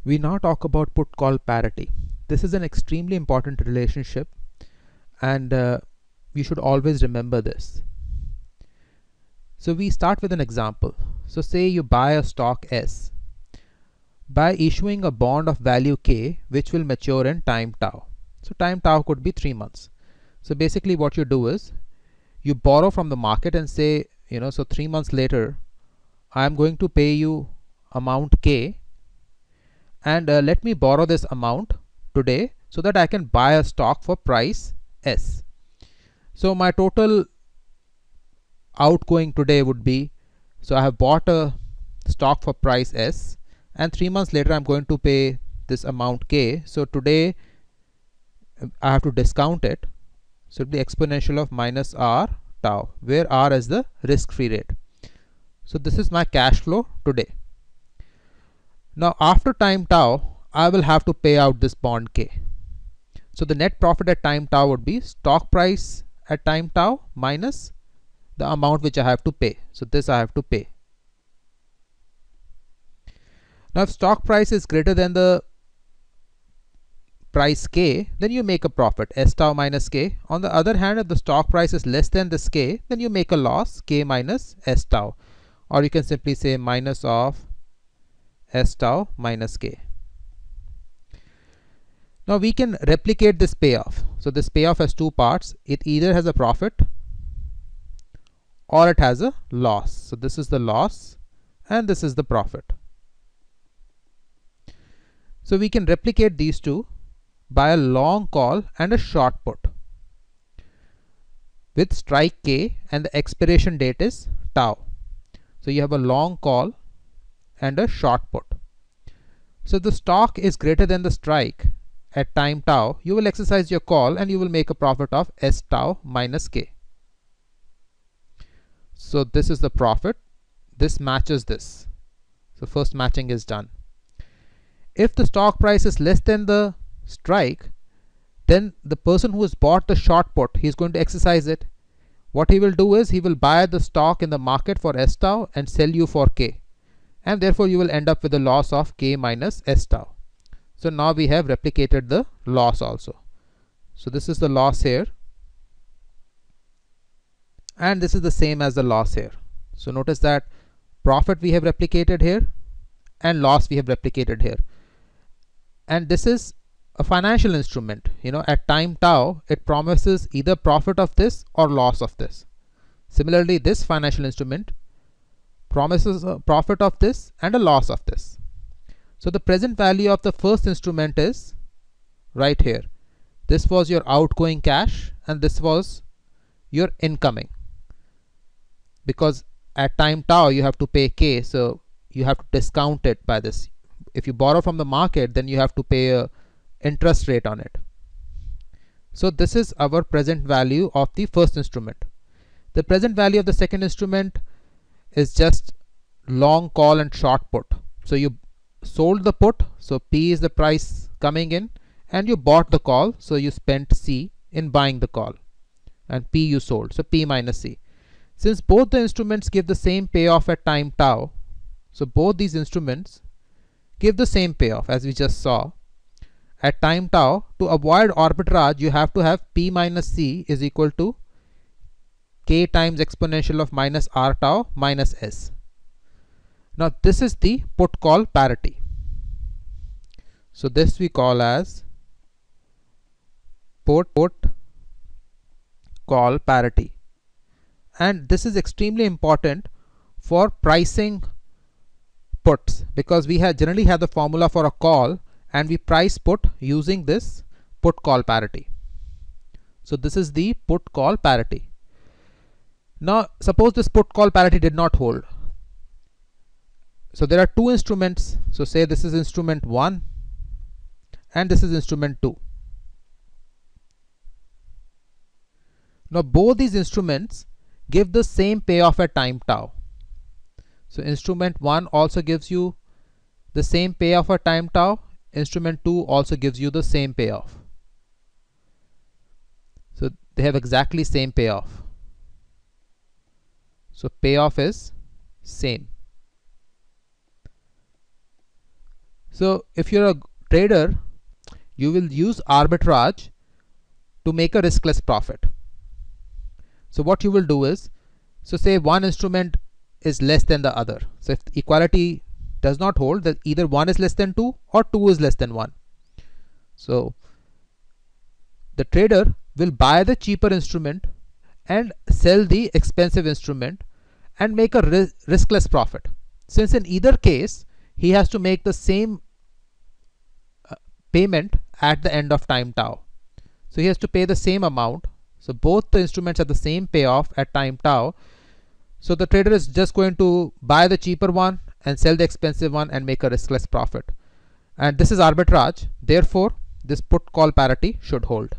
We now talk about put call parity. This is an extremely important relationship, and you should always remember this. So we start with an example. So say you buy a stock S by issuing a bond of value K which will mature in time tau. So time tau could be 3 months. So basically what you do is you borrow from the market and say, so 3 months later I am going to pay you amount K, and let me borrow this amount today so that I can buy a stock for price S. So my total outgoing today would be, so I have bought a stock for price S, and 3 months later I'm going to pay this amount K. So today I have to discount it, so the exponential of minus R tau, where R is the risk-free rate. So this is my cash flow today. Now after time tau I will have to pay out this bond K. So the net profit at time tau would be stock price at time tau minus the amount which I have to pay. So this I have to pay. Now if stock price is greater than the price K, then you make a profit, S tau minus K. On the other hand, if the stock price is less than this K, then you make a loss, K minus S tau. Or you can simply say minus of S tau minus K. Now we can replicate this payoff. So this payoff has two parts. It either has a profit or it has a loss. So this is the loss and this is the profit. So we can replicate these two by a long call and a short put with strike K, and the expiration date is tau. So you have a long call and a short put. So the stock is greater than the strike at time tau, you will exercise your call and you will make a profit of S tau minus K. So this is the profit. This matches this. So first matching is done. If the stock price is less than the strike, then the person who has bought the short put, he is going to exercise it. What he will do is he will buy the stock in the market for S tau and sell you for K, and therefore you will end up with a loss of K minus S tau. So now we have replicated the loss also. So this is the loss here, and this is the same as the loss here. So notice that profit we have replicated here and loss we have replicated here. And this is a financial instrument. At time tau it promises either profit of this or loss of this. Similarly, this financial instrument promises a profit of this and a loss of this. So the present value of the first instrument is right here. This was your outgoing cash and this was your incoming, because at time tau you have to pay K, so you have to discount it by this. If you borrow from the market, then you have to pay a interest rate on it. So this is our present value of the first instrument. The present value of the second instrument is just long call and short put. So you sold the put, so P is the price coming in, and you bought the call, so you spent C in buying the call, and P you sold, so P minus C. Since both the instruments give the same payoff at time tau, so both these instruments give the same payoff as we just saw at time tau. To avoid arbitrage, you have to have P minus C is equal to K times exponential of minus R tau minus S. Now this is the put call parity. So this we call as put call parity, and this is extremely important for pricing puts, because we generally have the formula for a call and we price put using this put call parity. So this is the put call parity. Now suppose this put call parity did not hold. So there are two instruments. So say this is instrument 1 and this is instrument 2. Now both these instruments give the same payoff at time tau. So instrument 1 also gives you the same payoff at time tau. Instrument 2 also gives you the same payoff. So they have exactly same payoff. So payoff is same. So if you're a trader, you will use arbitrage to make a riskless profit. So what you will do is, so say one instrument is less than the other. So if equality does not hold, that either 1 is less than 2 or 2 is less than 1. So the trader will buy the cheaper instrument and sell the expensive instrument and make a riskless profit, since in either case he has to make the same payment at the end of time tau. So he has to pay the same amount. So both the instruments have the same payoff at time tau. So the trader is just going to buy the cheaper one and sell the expensive one and make a riskless profit. And this is arbitrage. Therefore, this put call parity should hold.